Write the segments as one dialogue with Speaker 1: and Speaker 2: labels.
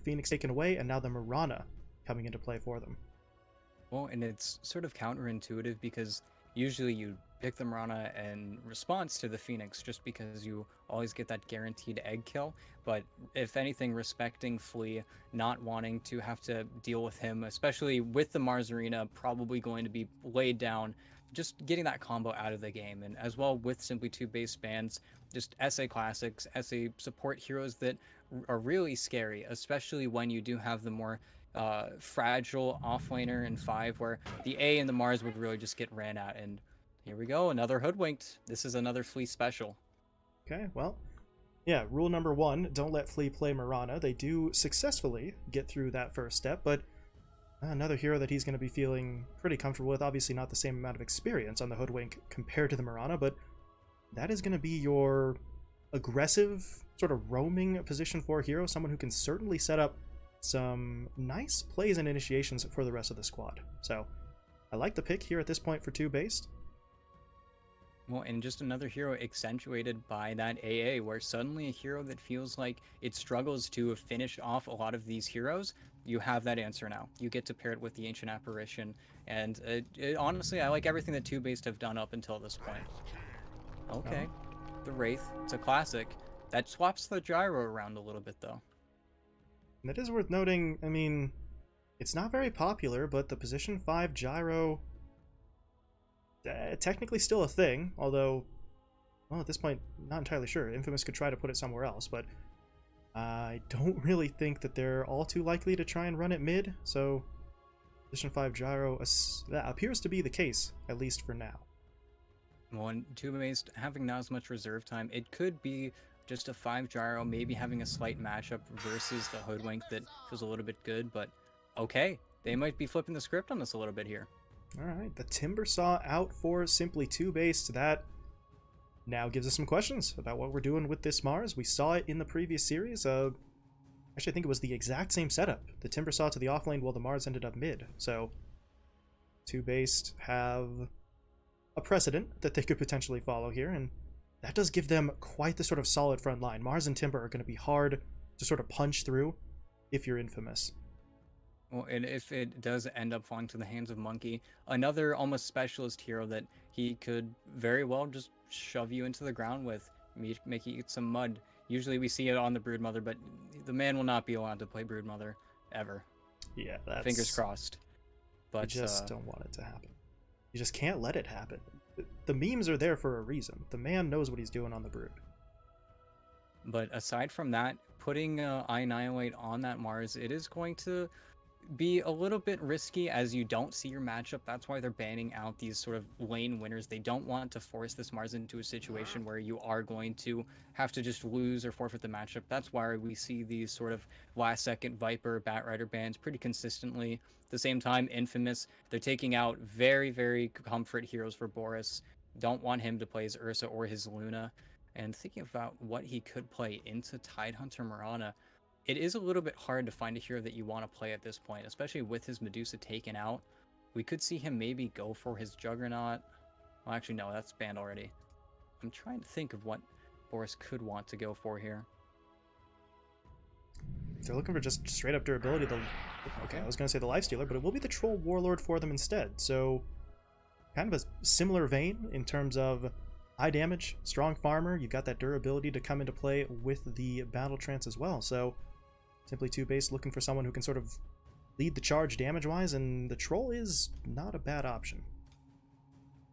Speaker 1: Phoenix taken away, and now the Mirana coming into play for them.
Speaker 2: Well, and it's sort of counterintuitive because usually you pick the Mirana in response to the Phoenix just because you always get that guaranteed egg kill. But if anything, respecting Flea, not wanting to have to deal with him, especially with the Mars Arena probably going to be laid down, just getting that combo out of the game. And as well with Simply 2 base bans, just SA classics, SA support heroes that are really scary, especially when you do have the more fragile offlaner in 5 where the A and the Mars would really just get ran at. And here we go, another hoodwinked. This is another Flea special.
Speaker 1: Okay, well, yeah, rule number 1, don't let Flea play Mirana. They do successfully get through that first step, but another hero that he's going to be feeling pretty comfortable with. Obviously not the same amount of experience on the Hoodwink compared to the Mirana, but that is going to be your aggressive, sort of roaming position 4 hero, someone who can certainly set up some nice plays and initiations for the rest of the squad. So I like the pick here at this point for 2-based.
Speaker 2: Well, and just another hero accentuated by that AA, where suddenly a hero that feels like it struggles to finish off a lot of these heroes, you have that answer now. You get to pair it with the Ancient Apparition, and honestly, I like everything that 2-based have done up until this point. Okay, the Wraith, it's a classic. That swaps the gyro around a little bit, though.
Speaker 1: And it is worth noting, I mean, it's not very popular, but the position 5 gyro, technically still a thing, although, well, at this point, not entirely sure. Infamous could try to put it somewhere else, but I don't really think that they're all too likely to try and run it mid, so position 5 gyro, that appears to be the case, at least for now.
Speaker 2: Well, and 2-based having not as much reserve time, it could be just a 5 gyro, maybe having a slight matchup versus the Hoodwink that feels a little bit good, but okay, they might be flipping the script on this a little bit here.
Speaker 1: Alright, the Timber Saw out for simply 2-based. That now gives us some questions about what we're doing with this Mars. We saw it in the previous series. Actually, I think it was the exact same setup. The Timber Saw to the offlane while the Mars ended up mid. So 2-based have a precedent that they could potentially follow here, and that does give them quite the sort of solid front line. Mars and Timber are going to be hard to sort of punch through if you're Infamous.
Speaker 2: Well, and if it does end up falling to the hands of Monkey, another almost specialist hero that he could very well just shove you into the ground with, make you eat some mud. Usually we see it on the Broodmother, but the man will not be allowed to play Broodmother ever.
Speaker 1: Yeah, that's...
Speaker 2: Fingers crossed. But
Speaker 1: you just don't want it to happen. You just can't let it happen. The memes are there for a reason. The man knows what he's doing on the Brood.
Speaker 2: But aside from that, putting I Annihilate on that Mars, it is going to be a little bit risky as you don't see your matchup. That's why they're banning out these sort of lane winners. They don't want to force this Mars into a situation where you are going to have to just lose or forfeit the matchup. That's why we see these sort of last second Viper, Batrider bans pretty consistently. At the same time, Infamous, they're taking out very, very comfort heroes for Boris. Don't want him to play his Ursa or his Luna. And thinking about what he could play into Tidehunter Mirana, it is a little bit hard to find a hero that you want to play at this point, especially with his Medusa taken out. We could see him maybe go for his Juggernaut. Well, actually, no, that's banned already. I'm trying to think of what Boris could want to go for here.
Speaker 1: If they're looking for just straight up durability, okay, I was going to say the Lifestealer, but it will be the Troll Warlord for them instead. So, kind of a similar vein in terms of high damage, strong farmer. You've got that durability to come into play with the Battle Trance as well. So, simply 2-base, looking for someone who can sort of lead the charge damage-wise, and the Troll is not a bad option.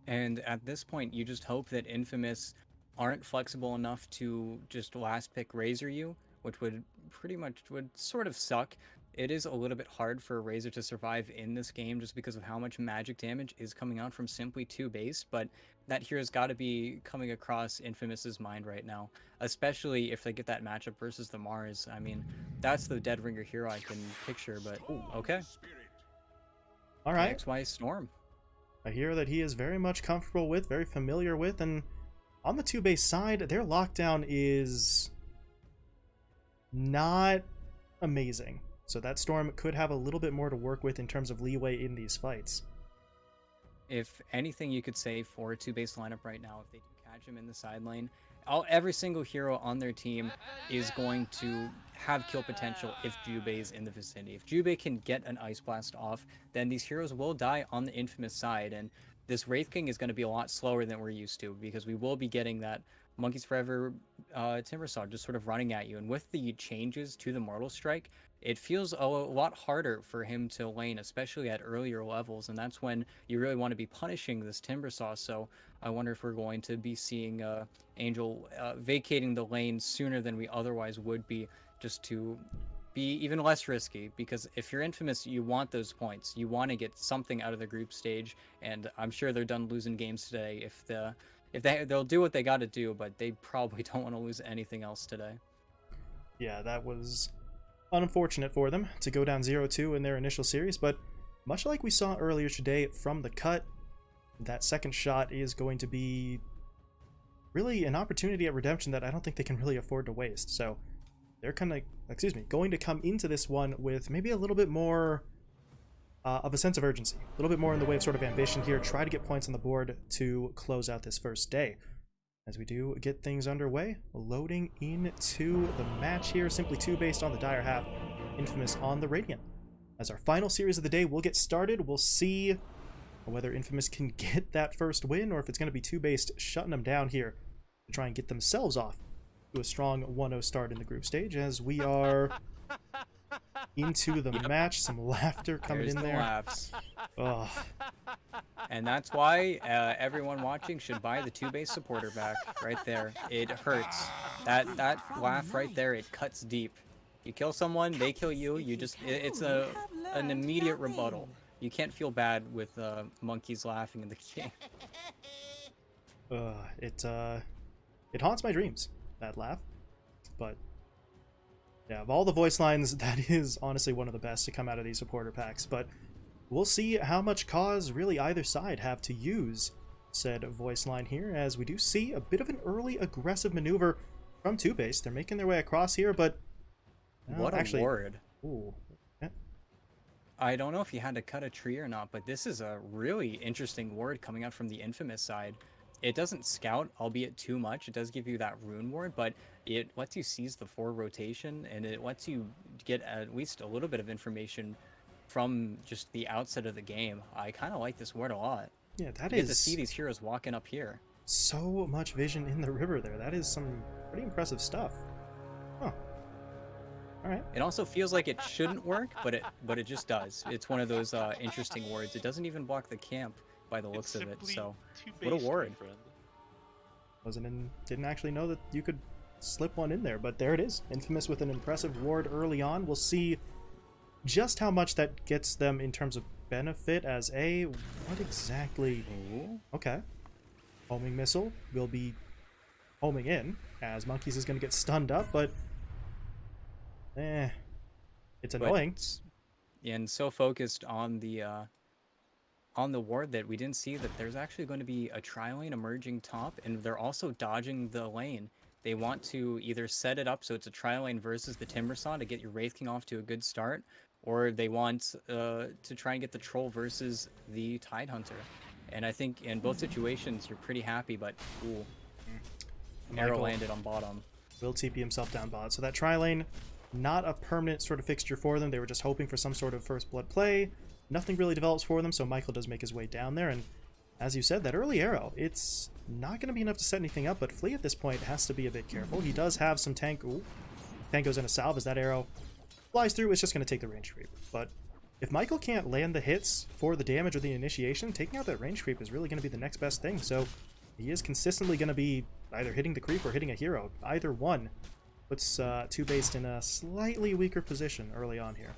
Speaker 2: And at this point, you just hope that Infamous aren't flexible enough to just last pick Razor you, which would sort of suck. It is a little bit hard for Razor to survive in this game just because of how much magic damage is coming out from simply 2-base, but that hero's got to be coming across Infamous's mind right now, especially if they get that matchup versus the Mars. I mean, that's the Dead Ringer hero I can picture, but okay.
Speaker 1: All right.
Speaker 2: XY Storm.
Speaker 1: A hero that he is very much comfortable with, very familiar with, and on the 2-base side, their lockdown is not amazing. So that Storm could have a little bit more to work with in terms of leeway in these fights.
Speaker 2: If anything you could say for a 2-base lineup right now, if they do catch him in the side lane, every single hero on their team is going to have kill potential if Jubei is in the vicinity. If Jubei can get an Ice Blast off, then these heroes will die on the Infamous side, and this Wraith King is going to be a lot slower than we're used to, because we will be getting that Monkeys Forever Timbersaw just sort of running at you. And with the changes to the Mortal Strike, it feels a lot harder for him to lane, especially at earlier levels, and that's when you really want to be punishing this Timbersaw. So I wonder if we're going to be seeing Angel vacating the lane sooner than we otherwise would be, just to be even less risky, because if you're Infamous, you want those points. You want to get something out of the group stage, and I'm sure they're done losing games today if they'll do what they got to do, but they probably don't want to lose anything else today.
Speaker 1: Yeah, that was unfortunate for them to go down 0-2 in their initial series, but much like we saw earlier today from the cut, that second shot is going to be really an opportunity at redemption that I don't think they can really afford to waste. So they're kind of, going to come into this one with maybe a little bit more of a sense of urgency, a little bit more in the way of sort of ambition here, try to get points on the board to close out this first day. As we do get things underway, loading into the match here, simply 2 based on the Dire half, Infamous on the Radiant. As our final series of the day will get started, we'll see whether Infamous can get that first win, or if it's going to be 2 based shutting them down here to try and get themselves off to a strong 1-0 start in the group stage, as we are into the match. Some laughter coming
Speaker 2: There's
Speaker 1: in
Speaker 2: the
Speaker 1: there.
Speaker 2: Laughs.
Speaker 1: Ugh.
Speaker 2: And that's why everyone watching should buy the 2 base supporter back right there. It hurts. That laugh right there, it cuts deep. You kill someone, they kill you. It's an immediate rebuttal. You can't feel bad with monkeys laughing in the game.
Speaker 1: It haunts my dreams, that laugh. But yeah, of all the voice lines, that is honestly one of the best to come out of these supporter packs. But we'll see how much cause really either side have to use said voice line here, as we do see a bit of an early aggressive maneuver from 2 base. They're making their way across here, but
Speaker 2: what a ward.
Speaker 1: Ooh. Yeah.
Speaker 2: I don't know if you had to cut a tree or not, but this is a really interesting ward coming out from the Infamous side. It doesn't scout, albeit too much. It does give you that rune ward, but it lets you seize the 4 rotation, and it lets you get at least a little bit of information from just the outset of the game. I kind of like this ward a lot.
Speaker 1: Yeah, that
Speaker 2: you
Speaker 1: is...
Speaker 2: get to see these heroes walking up here.
Speaker 1: So much vision in the river there. That is some pretty impressive stuff. Huh. Alright.
Speaker 2: It also feels like it shouldn't work, but it just does. It's one of those interesting wards. It doesn't even block the camp by the looks of it, so what a ward.
Speaker 1: Didn't actually know that you could slip one in there, but there it is. Infamous with an impressive ward early on. We'll see just how much that gets them in terms of benefit as what exactly...
Speaker 2: Ooh.
Speaker 1: Okay. Homing missile will be homing in, as Monkeys is going to get stunned up, but it's annoying.
Speaker 2: And so focused on the ward that we didn't see that there's actually going to be a tri-lane emerging top, and they're also dodging the lane. They want to either set it up so it's a tri-lane versus the Timbersaw to get your Wraith King off to a good start, or they want to try and get the Troll versus the Tidehunter. And I think in both situations you're pretty happy, but ooh, arrow landed on bottom.
Speaker 1: Will TP himself down bot. So that tri-lane, not a permanent sort of fixture for them. They were just hoping for some sort of first blood play. Nothing really develops for them, so Michael does make his way down there, and as you said, that early arrow, it's not going to be enough to set anything up, but Flea at this point has to be a bit careful. He does have some tank. Ooh. Tank goes in a salve as that arrow flies through. It's just going to take the range creep. But if Michael can't land the hits for the damage or the initiation, taking out that range creep is really going to be the next best thing. So he is consistently going to be either hitting the creep or hitting a hero. Either one puts 2 based in a slightly weaker position early on here.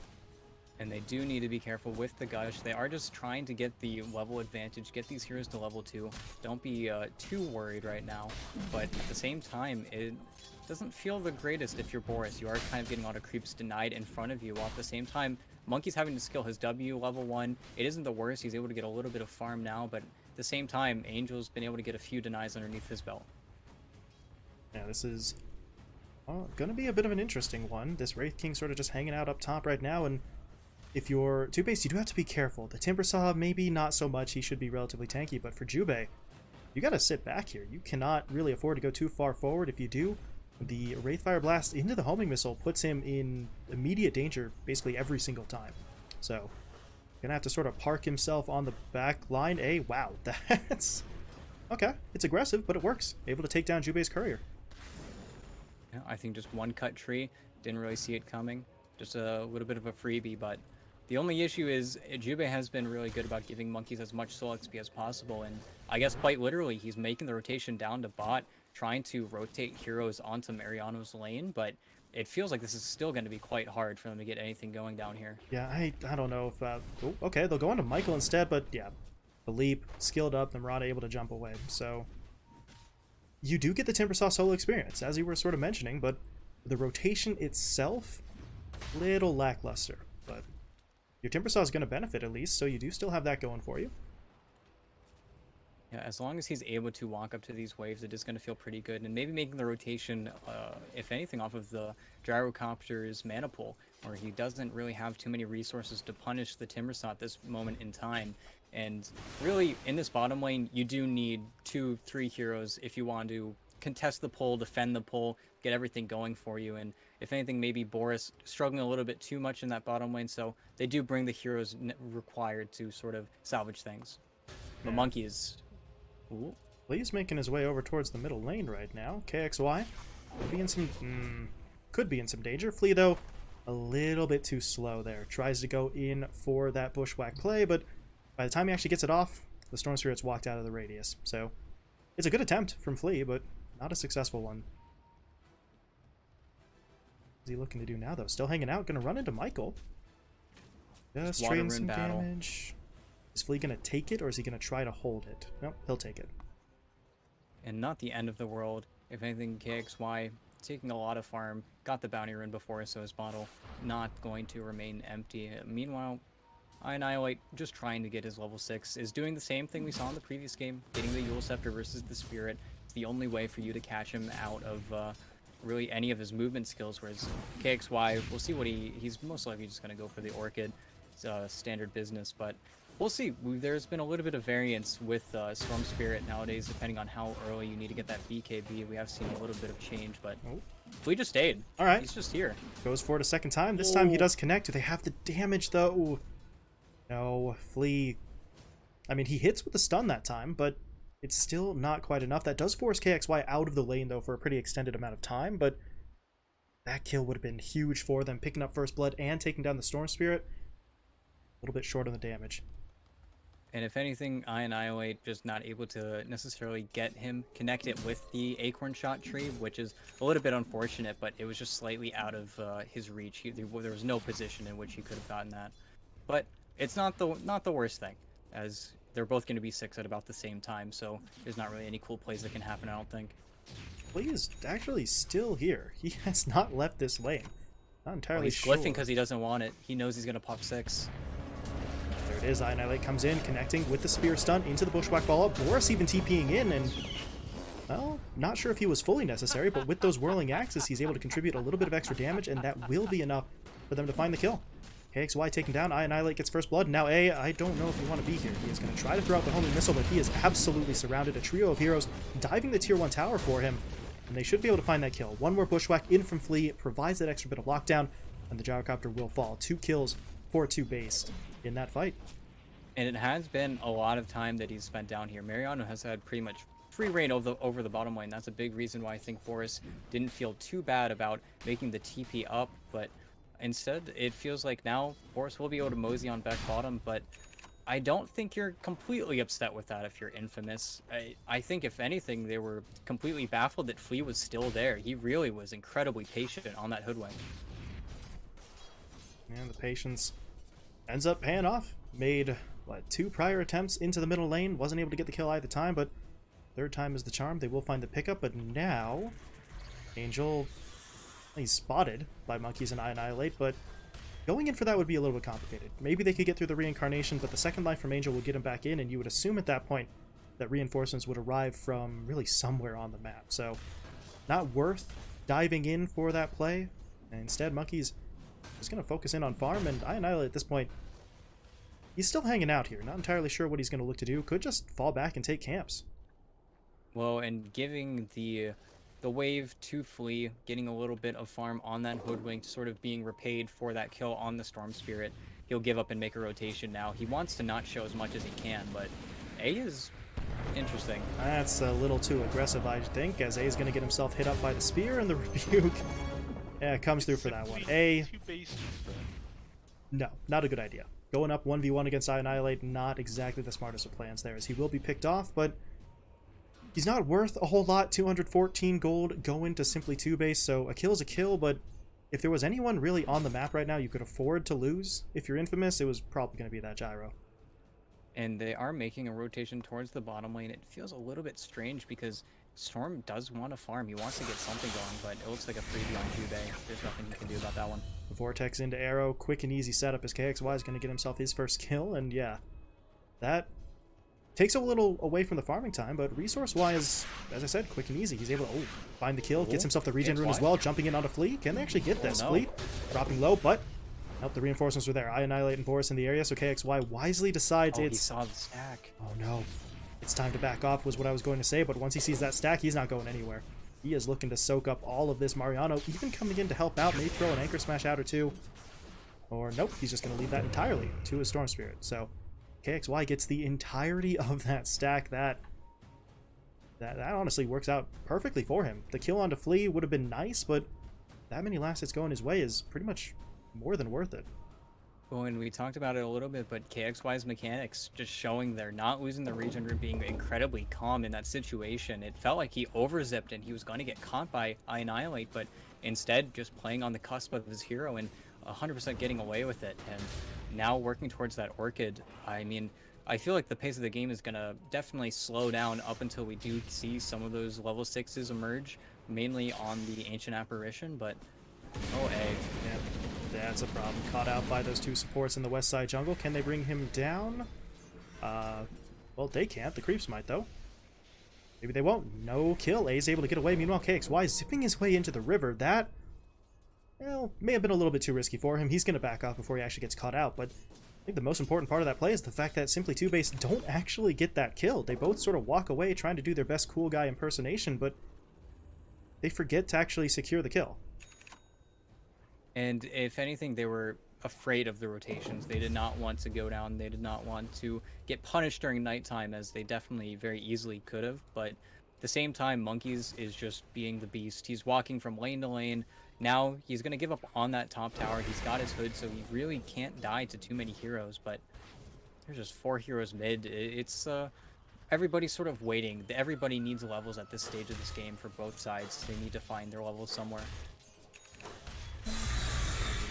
Speaker 2: And they do need to be careful with the Gush. They are just trying to get the level advantage, get these heroes to level 2. Don't be too worried right now. But at the same time, it doesn't feel the greatest if you're Boris. You are kind of getting a lot of creeps denied in front of you, while at the same time, Monkey's having to skill his W level 1. It isn't the worst. He's able to get a little bit of farm now, but at the same time, Angel's been able to get a few denies underneath his belt.
Speaker 1: Yeah, this is going to be a bit of an interesting one. This Wraith King sort of just hanging out up top right now, and if you're 2 base, you do have to be careful. The Timbersaw, maybe not so much. He should be relatively tanky, but for Jubei, you got to sit back here. You cannot really afford to go too far forward. If you do, the Wraithfire Blast into the homing missile puts him in immediate danger basically every single time. So, gonna have to sort of park himself on the back line. Wow, that's... Okay, it's aggressive, but it works. Able to take down Jube's courier.
Speaker 2: Yeah, I think just one cut tree. Didn't really see it coming. Just a little bit of a freebie, but the only issue is Jube has been really good about giving monkeys as much soul XP as possible, and I guess quite literally he's making the rotation down to bot, trying to rotate heroes onto Mariano's lane, but it feels like this is still going to be quite hard for them to get anything going down here.
Speaker 1: Yeah, I don't know if... oh, okay, they'll go on to Michael instead, but yeah, the leap, skilled up, and Murata able to jump away, so... You do get the Timbersaw solo experience, as you were sort of mentioning, but the rotation itself, little lackluster, but your Timbersaw is going to benefit at least, so you do still have that going for you.
Speaker 2: Yeah, as long as he's able to walk up to these waves, it is going to feel pretty good, and maybe making the rotation, if anything, off of the Gyrocopter's mana pool, where he doesn't really have too many resources to punish the Timbersaw at this moment in time. And really, in this bottom lane, you do need 2-3 heroes if you want to contest the pull, defend the pull, get everything going for you. And if anything, maybe Boris struggling a little bit too much in that bottom lane, so they do bring the heroes required to sort of salvage things. The Monkey is... Ooh.
Speaker 1: Lee's making his way over towards the middle lane right now. KXY could be in some danger. Flea, though, a little bit too slow there. Tries to go in for that bushwhack play, but by the time he actually gets it off, the Storm Spirit's walked out of the radius. So it's a good attempt from Flea, but not a successful one. What's he looking to do now, though? Still hanging out. Going to run into Michael. Just trading some damage. Is Flea going to take it, or is he going to try to hold it? Nope, he'll take it.
Speaker 2: And not the end of the world. If anything, KXY taking a lot of farm, got the bounty rune before, so his bottle not going to remain empty. Meanwhile, Annihilate, just trying to get his level 6, is doing the same thing we saw in the previous game, getting the Yule Scepter versus the Spirit. It's the only way for you to catch him out of really any of his movement skills, whereas KXY, we'll see what he's most likely just going to go for the Orchid. It's standard business, but we'll see. There's been a little bit of variance with Storm Spirit nowadays, depending on how early you need to get that BKB. We have seen a little bit of change, but Flea just stayed.
Speaker 1: All right.
Speaker 2: He's just here.
Speaker 1: Goes for it a second time. This time he does connect. Do they have the damage, though? No, Flea... I mean, he hits with the stun that time, but it's still not quite enough. That does force KXY out of the lane, though, for a pretty extended amount of time, but that kill would have been huge for them, picking up First Blood and taking down the Storm Spirit. A little bit short on the damage.
Speaker 2: And if anything, Annihilate just not able to necessarily get him connected with the Acorn Shot tree, which is a little bit unfortunate, but it was just slightly out of his reach. There was no position in which he could have gotten that. But it's not the worst thing, as they're both going to be 6 at about the same time, so there's not really any cool plays that can happen, I don't think.
Speaker 1: Flea is actually still here. He has not left this lane. Not entirely sure.
Speaker 2: He's glyphing because he doesn't want it. He knows he's going to pop 6.
Speaker 1: There it is. Annihilate comes in, connecting with the Spear Stun into the Bushwhack Follow-Up. Boris even TPing in, and, well, not sure if he was fully necessary, but with those Whirling Axes, he's able to contribute a little bit of extra damage, and that will be enough for them to find the kill. KXY taken down. Annihilate gets First Blood. Now I don't know if you want to be here. He is going to try to throw out the homing missile, but he is absolutely surrounded. A trio of heroes diving the tier 1 tower for him, and they should be able to find that kill. One more Bushwhack in from Flea provides that extra bit of lockdown, and the Gyrocopter will fall. 2 kills for TOOBASED in that fight.
Speaker 2: And it has been a lot of time that he's spent down here. Mariano has had pretty much free reign over the bottom lane. That's a big reason why I think Boris didn't feel too bad about making the TP up, but instead, it feels like now Boris will be able to mosey on back bottom, but I don't think you're completely upset with that if you're Infamous. I think, if anything, they were completely baffled that Flea was still there. He really was incredibly patient on that Hoodwink.
Speaker 1: And the patience ends up paying off. Made, 2 prior attempts into the middle lane. Wasn't able to get the kill either time, but third time is the charm. They will find the pickup, but now Angel... He's spotted by Monkeys and Annihilate, but going in for that would be a little bit complicated. Maybe they could get through the reincarnation, but the second life from Angel will get him back in, and you would assume at that point that reinforcements would arrive from really somewhere on the map. So, not worth diving in for that play. And instead, Monkeys is going to focus in on farm, and Annihilate at this point, he's still hanging out here. Not entirely sure what he's going to look to do. Could just fall back and take camps.
Speaker 2: Well, and giving the wave to Flea, getting a little bit of farm on that Hoodwink, sort of being repaid for that kill on the Storm Spirit. He'll give up and make a rotation now. He wants to not show as much as he can, but A is interesting.
Speaker 1: That's a little too aggressive, I think, as A is going to get himself hit up by the spear and the rebuke. Yeah, it comes through for that one. A, no, not a good idea. Going up 1v1 against Annihilate, not exactly the smartest of plans there, as he will be picked off, but he's not worth a whole lot. 214 gold going to simply 2-base, so a kill is a kill, but if there was anyone really on the map right now you could afford to lose, if you're Infamous, it was probably going to be that Gyro.
Speaker 2: And they are making a rotation towards the bottom lane. It feels a little bit strange because Storm does want to farm. He wants to get something going, but it looks like a freebie on Jubei. There's nothing he can do about that one.
Speaker 1: Vortex into Arrow, quick and easy setup as KXY is going to get himself his first kill, and yeah, that takes a little away from the farming time, but resource-wise, as I said, quick and easy. He's able to find the kill, gets himself the regen rune as well, jumping in onto Flea. Can they actually get this?
Speaker 2: No.
Speaker 1: Flea dropping low, but nope, the reinforcements were there. I Annihilate and Boris in the area, so KXY wisely decides
Speaker 2: He
Speaker 1: it's...
Speaker 2: saw the stack.
Speaker 1: Oh no. It's time to back off was what I was going to say, but once he sees that stack, he's not going anywhere. He is looking to soak up all of this. Mariano even coming in to help out, may throw an Anchor Smash out or two. Or nope, he's just going to leave that entirely to his Storm Spirit. So KXY gets the entirety of that stack. That honestly works out perfectly for him. The kill onto Flea would have been nice, but that many last hits going his way is pretty much more than worth it.
Speaker 2: Well, and we talked about it a little bit, but KXY's mechanics just showing they're not losing the region route, being incredibly calm in that situation. It felt like he overzipped and he was going to get caught by Annihilate, but instead just playing on the cusp of his hero and 100% getting away with it. And now working towards that Orchid, I mean, I feel like the pace of the game is going to definitely slow down up until we do see some of those level 6s emerge, mainly on the Ancient Apparition, but oh, A.
Speaker 1: Yeah. That's a problem. Caught out by those two supports in the west side jungle. Can they bring him down? Well, they can't. The creeps might, though. Maybe they won't. No kill. A's able to get away. Meanwhile, KXY zipping his way into the river. That, well, may have been a little bit too risky for him. He's going to back off before he actually gets caught out. But I think the most important part of that play is the fact that Simply 2-Base don't actually get that kill. They both sort of walk away trying to do their best cool guy impersonation, but they forget to actually secure the kill.
Speaker 2: And if anything, they were afraid of the rotations. They did not want to go down. They did not want to get punished during nighttime, as they definitely very easily could have. But at the same time, Monkeys is just being the beast. He's walking from lane to lane. Now he's going to give up on that top tower. He's got his hood, so he really can't die to too many heroes. But there's just 4 heroes mid. It's everybody's sort of waiting. Everybody needs levels at this stage of this game for both sides. They need to find their levels somewhere.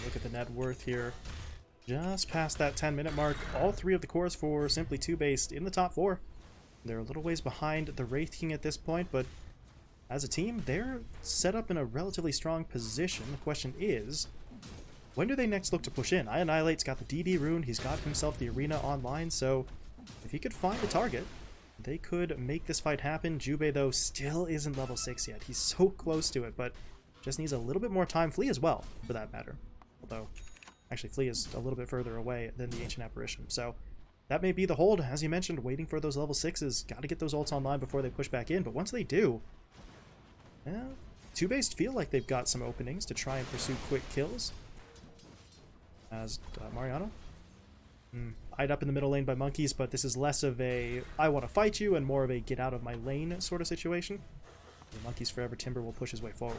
Speaker 1: Look at the net worth here. Just past that 10-minute mark. All 3 of the cores for Simply 2-Based in the top 4. They're a little ways behind the Wraith King at this point, but as a team, they're set up in a relatively strong position. The question is, when do they next look to push in? Annihilate's got the DD rune. He's got himself the arena online, so if he could find a target, they could make this fight happen. Jubei, though, still isn't level 6 yet. He's so close to it, but just needs a little bit more time. Flea as well, for that matter. Although, actually, Flea is a little bit further away than the Ancient Apparition. So, that may be the hold. As you mentioned, waiting for those level 6s. Got to get those ults online before they push back in. But once they do, 2-Based feel like they've got some openings to try and pursue quick kills. As Mariano. Eyed up in the middle lane by Monkeys, but this is less of a I want to fight you and more of a get out of my lane sort of situation. The Monkeys Forever Timber will push his way forward.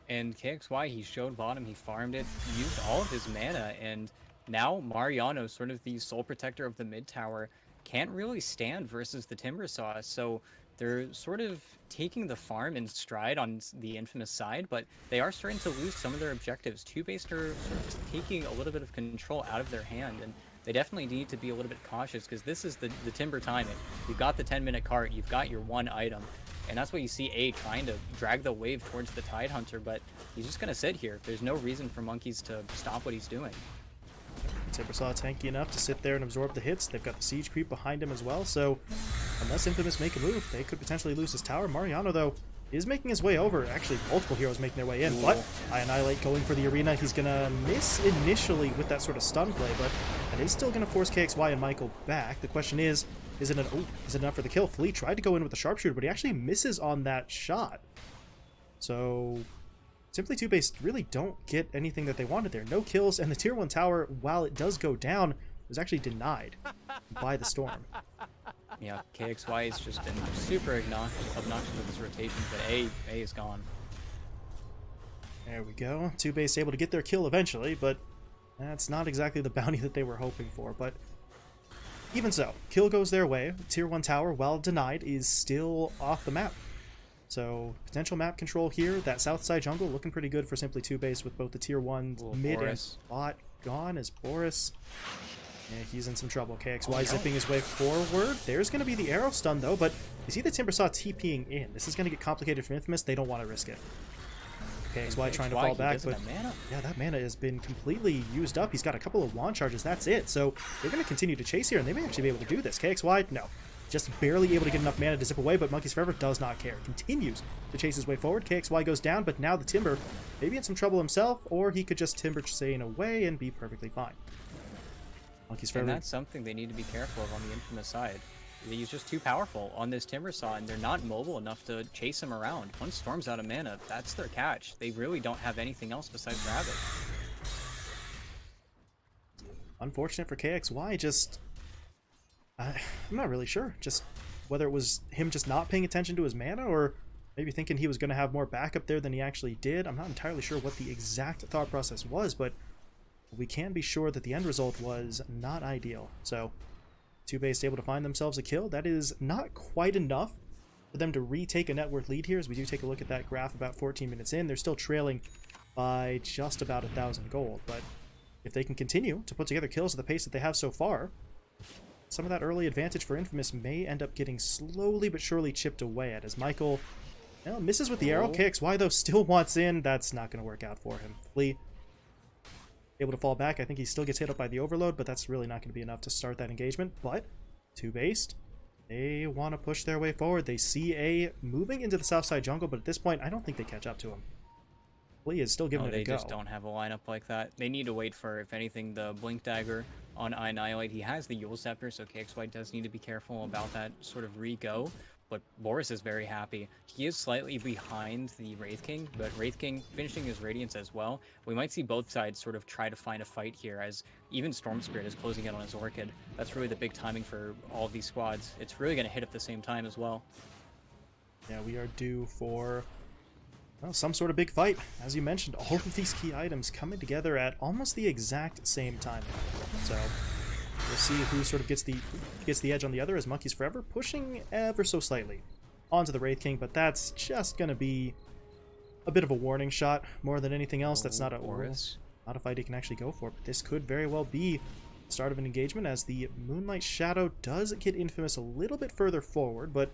Speaker 2: And KXY, he showed bottom, he farmed it, he used all of his mana, and now Mariano, sort of the sole protector of the mid tower, can't really stand versus the Timber Saw, so they're sort of taking the farm in stride on the Infamous side, but they are starting to lose some of their objectives. 2-Based are sort of taking a little bit of control out of their hand, and they definitely need to be a little bit cautious, because this is the Timber timing. You've got the 10-minute cart, you've got your one item, and that's what you see A trying to drag the wave towards the Tidehunter, but he's just going to sit here. There's no reason for Monkeys to stop what he's doing.
Speaker 1: Timbersaw tanky enough to sit there and absorb the hits. They've got the siege creep behind him as well, so unless Infamous make a move, they could potentially lose this tower. Mariano, though, is making his way over. Actually, multiple heroes making their way in, but I Annihilate going for the arena. He's going to miss initially with that sort of stun play, but that is still going to force KXY and Michael back. The question is it enough for the kill? Flea tried to go in with the sharpshooter, but he actually misses on that shot. So Simply TOOBASED really don't get anything that they wanted there. No kills, and the tier 1 tower, while it does go down, was actually denied by the Storm.
Speaker 2: Yeah, KXY has just been super obnoxious with his rotations, but A is gone.
Speaker 1: There we go. TOOBASED able to get their kill eventually, but that's not exactly the bounty that they were hoping for. But even so, kill goes their way. Tier 1 tower, while denied, is still off the map. So potential map control here. That south side jungle looking pretty good for Simply TOOBASED with both the tier 1 mid Boris. And bot gone as Boris. Yeah, he's in some trouble. KXY zipping his way forward. There's going to be the arrow stun, though, but you see the Timbersaw TPing in. This is going to get complicated for Infamous. They don't want to risk it. KXY trying to fall back, but yeah, that mana has been completely used up. He's got a couple of wand charges. That's it. So they're going to continue to chase here, and they may actually be able to do this. KXY, no. Just barely able to get enough mana to zip away, but Monkeys Forever does not care. Continues to chase his way forward. KXY goes down, but now the Timber may be in some trouble himself, or he could just Timber Chain away and be perfectly fine. Monkeys Forever.
Speaker 2: And that's something they need to be careful of on the Infamous side. He's just too powerful on this Timbersaw, and they're not mobile enough to chase him around. Once Storm's out of mana, that's their catch. They really don't have anything else besides Rabbit.
Speaker 1: Unfortunate for KXY, just... I'm not really sure. Just whether it was him just not paying attention to his mana, or maybe thinking he was going to have more backup there than he actually did. I'm not entirely sure what the exact thought process was, but we can be sure that the end result was not ideal. So TOOBASED able to find themselves a kill. That is not quite enough for them to retake a net worth lead here. As we do take a look at that graph about 14 minutes in, they're still trailing by just about 1,000 gold. But if they can continue to put together kills at the pace that they have so far, some of that early advantage for Infamous may end up getting slowly but surely chipped away at, as Michael, well, misses with the arrow. KXY, though, still wants in. That's not going to work out for him. Flea able to fall back. I think he still gets hit up by the overload, but that's really not going to be enough to start that engagement. But TOOBASED, they want to push their way forward. They see A moving into the south side jungle, but at this point, I don't think they catch up to him. Flea is still giving it a go.
Speaker 2: They just don't have a lineup like that. They need to wait for, if anything, the Blink Dagger on I Annihilate. He has the Yule Scepter, so KXY does need to be careful about that sort of re-go. But Boris is very happy. He is slightly behind the Wraith King, but Wraith King finishing his Radiance as well. We might see both sides sort of try to find a fight here, as even Storm Spirit is closing in on his Orchid. That's really the big timing for all of these squads. It's really going to hit at the same time as well.
Speaker 1: Yeah, we are due for, well, some sort of big fight. As you mentioned, all of these key items coming together at almost the exact same time. So we'll see who sort of gets the edge on the other, as Monkeys Forever pushing ever so slightly onto the Wraith King, but that's just going to be a bit of a warning shot more than anything else. That's not a fight he can actually go for, but this could very well be the start of an engagement, as the Moonlight Shadow does get Infamous a little bit further forward, but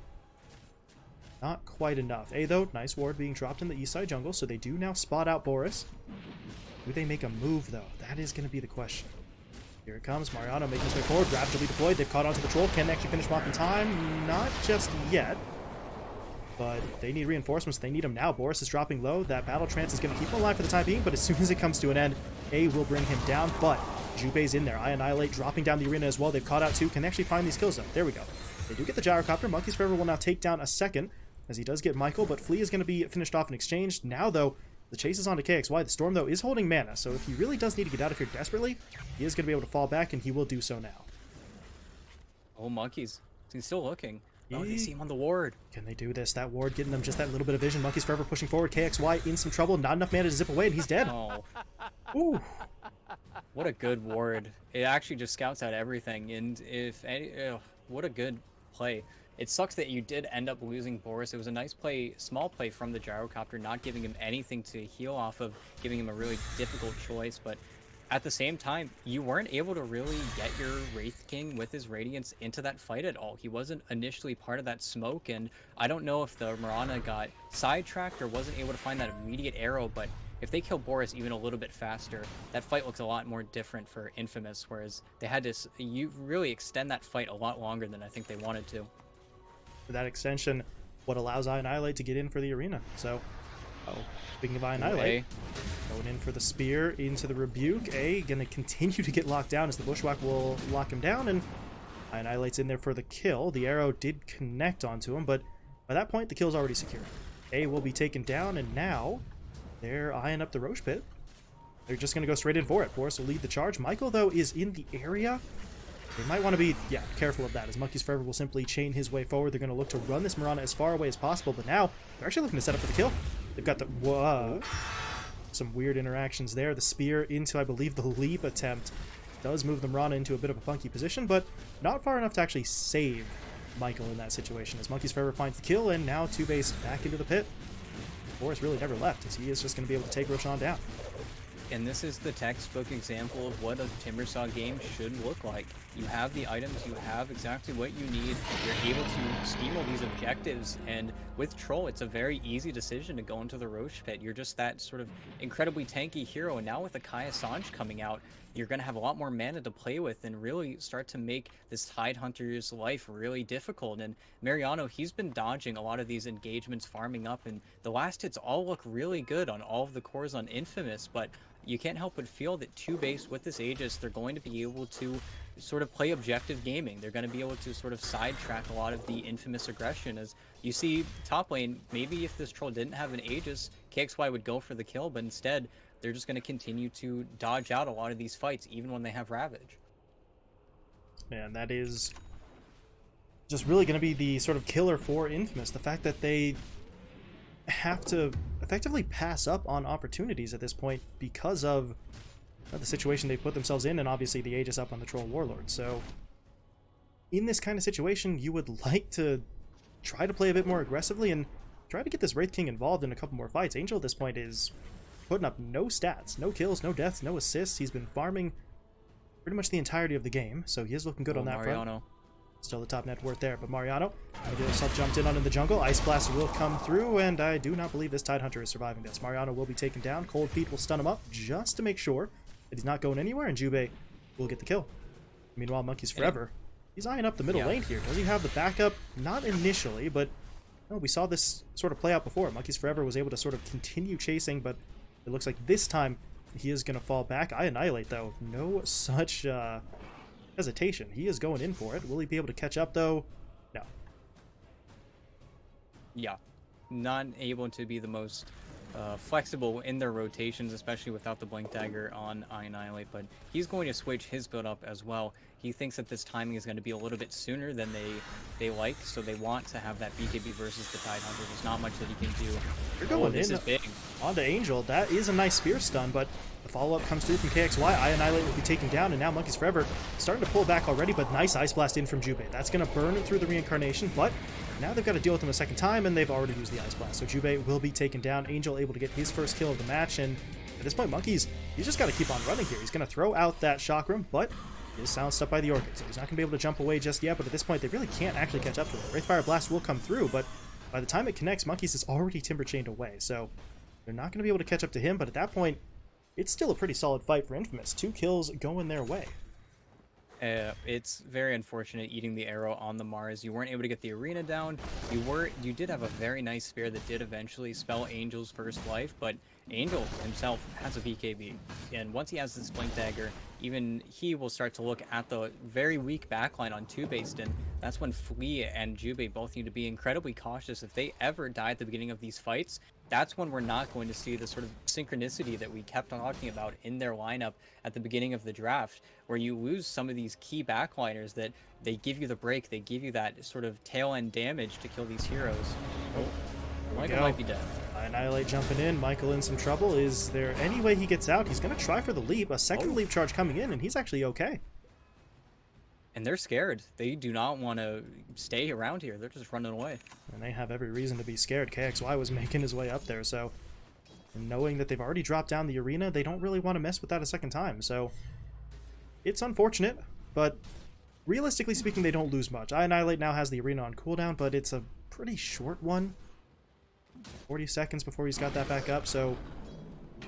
Speaker 1: not quite enough. Though, nice ward being dropped in the east side jungle, so they do now spot out Boris. Do they make a move, though? That is going to be the question. Here it comes. Mariano making his way forward. Ravage will be deployed. They've caught onto the troll. Can they actually finish him off in time? Not just yet. But they need reinforcements. They need them now. Boris is dropping low. That battle trance is going to keep him alive for the time being, but as soon as it comes to an end, A will bring him down. But Jube's in there. I Annihilate dropping down the arena as well. They've caught out two. Can they actually find these kills, though? There we go. They do get the gyrocopter. Monkeys Forever will now take down a second, as he does get Michael, but Flea is going to be finished off in exchange. Now, though, the chase is on to KXY. The Storm, though, is holding mana, so if he really does need to get out of here desperately, he is going to be able to fall back, and he will do so now.
Speaker 2: Oh, Monkeys. He's still looking. Oh, they see him on the ward.
Speaker 1: Can they do this? That ward getting them just that little bit of vision. Monkeys Forever pushing forward. KXY in some trouble. Not enough mana to zip away, and he's dead.
Speaker 2: Oh.
Speaker 1: Ooh.
Speaker 2: What a good ward. It actually just scouts out everything, and what a good play. It sucks that you did end up losing Boris. It was a nice play, small play from the gyrocopter, not giving him anything to heal off of, giving him a really difficult choice. But at the same time, you weren't able to really get your Wraith King with his Radiance into that fight at all. He wasn't initially part of that smoke, and I don't know if the Mirana got sidetracked or wasn't able to find that immediate arrow, but if they kill Boris even a little bit faster, that fight looks a lot more different for Infamous, whereas they had to really extend that fight a lot longer than I think they wanted to.
Speaker 1: For that extension, what allows Annihilate to get in for the arena. So, speaking of Annihilate, going in for the spear into the Rebuke. Gonna continue to get locked down as the Bushwhack will lock him down, and Annihilate's in there for the kill. The arrow did connect onto him, but by that point, the kill's already secure. Will be taken down, and now they're eyeing up the Roche Pit. They're just going to go straight in for it. Boris will lead the charge. Michael, though, is in the area. They might want to be, careful of that, as Monkeys Forever will simply chain his way forward. They're going to look to run this Mirana as far away as possible, but now they're actually looking to set up for the kill. They've got the... Whoa. Some weird interactions there. The spear into, I believe, the leap attempt does move the Mirana into a bit of a funky position, but not far enough to actually save Michael in that situation, as Monkeys Forever finds the kill, and now TOOBASED back into the pit. Boris really never left, as he is just going to be able to take Roshan down.
Speaker 2: And this is the textbook example of what a Timbersaw game should look like. You have the items, you have exactly what you need, you're able to steamroll these objectives, and with Troll, it's a very easy decision to go into the Roche Pit. You're just that sort of incredibly tanky hero, and now with the Kai Assange coming out, you're going to have a lot more mana to play with and really start to make this Tidehunter's life really difficult. And Mariano, he's been dodging a lot of these engagements, farming up, and the last hits all look really good on all of the cores on Infamous, but you can't help but feel that TOOBASED with this Aegis, they're going to be able to sort of play objective gaming. They're going to be able to sort of sidetrack a lot of the Infamous aggression. As you see top lane, maybe if this Troll didn't have an Aegis, KXY would go for the kill, but instead they're just going to continue to dodge out a lot of these fights, even when they have Ravage.
Speaker 1: Man, that is just really going to be the sort of killer for Infamous. The fact that they have to effectively pass up on opportunities at this point because of the situation they put themselves in, and obviously the Aegis up on the Troll Warlord. So in this kind of situation, you would like to try to play a bit more aggressively and try to get this Wraith King involved in a couple more fights. Angel at this point is putting up no stats, no kills, no deaths, no assists. He's been farming pretty much the entirety of the game, so he is looking good on that front. Still the top net worth there, but Mariano himself jumped in the jungle. Ice Blast will come through, and I do not believe this Tidehunter is surviving this. Mariano will be taken down. Cold Feet will stun him up just to make sure that he's not going anywhere, and Jubei will get the kill. Meanwhile, Monkeys Forever, he's eyeing up the middle lane here. Does he have the backup? Not initially, but no, we saw this sort of play out before. Monkeys Forever was able to sort of continue chasing, but it looks like this time he is going to fall back. Annihilate, though. No such hesitation. He is going in for it. Will he be able to catch up, though? No.
Speaker 2: Yeah. Not able to be the most flexible in their rotations, especially without the Blink Dagger on Annihilate, but he's going to switch his build up as well. He thinks that this timing is going to be a little bit sooner than they like, so they want to have that BKB versus the Tidehunter. There's not much that he can do.
Speaker 1: You're going
Speaker 2: this is big.
Speaker 1: Onto Angel. That is a nice spear stun, but the follow-up comes through from KXY. Annihilate will be taken down, and now Monkeys Forever starting to pull back already, but nice Ice Blast in from Jubei. That's going to burn through the reincarnation, but now they've got to deal with him a second time, and they've already used the Ice Blast. So Jubei will be taken down. Angel able to get his first kill of the match, and at this point, Monkeys, he's just got to keep on running here. He's going to throw out that shock room, but he is silenced up by the Orchid, so he's not going to be able to jump away just yet, but at this point, they really can't actually catch up to him. Wraithfire Blast will come through, but by the time it connects, Monkeys is already Timber Chained away, so they're not going to be able to catch up to him, but at that point, it's still a pretty solid fight for Infamous. 2 kills going their way.
Speaker 2: It's very unfortunate eating the arrow on the Mars. You weren't able to get the arena down. You did have a very nice spear that did eventually spell Angel's first life, but Angel himself has a BKB, and once he has this Blink Dagger, even he will start to look at the very weak backline on TOOBASED, and that's when Flea and Jubei both need to be incredibly cautious. If they ever die at the beginning of these fights, that's when we're not going to see the sort of synchronicity that we kept talking about in their lineup at the beginning of the draft, where you lose some of these key backliners that they give you the break, they give you that sort of tail end damage to kill these heroes. Michael might be dead.
Speaker 1: Annihilate jumping in. Michael in some trouble. Is there any way he gets out? He's going to try for the leap. A second leap charge coming in, and he's actually okay.
Speaker 2: And they're scared. They do not want to stay around here. They're just running away.
Speaker 1: And they have every reason to be scared. KXY was making his way up there, so knowing that they've already dropped down the arena, they don't really want to mess with that a second time. So it's unfortunate, but realistically speaking, they don't lose much. Annihilate now has the arena on cooldown, but it's a pretty short one. 40 seconds before he's got that back up, so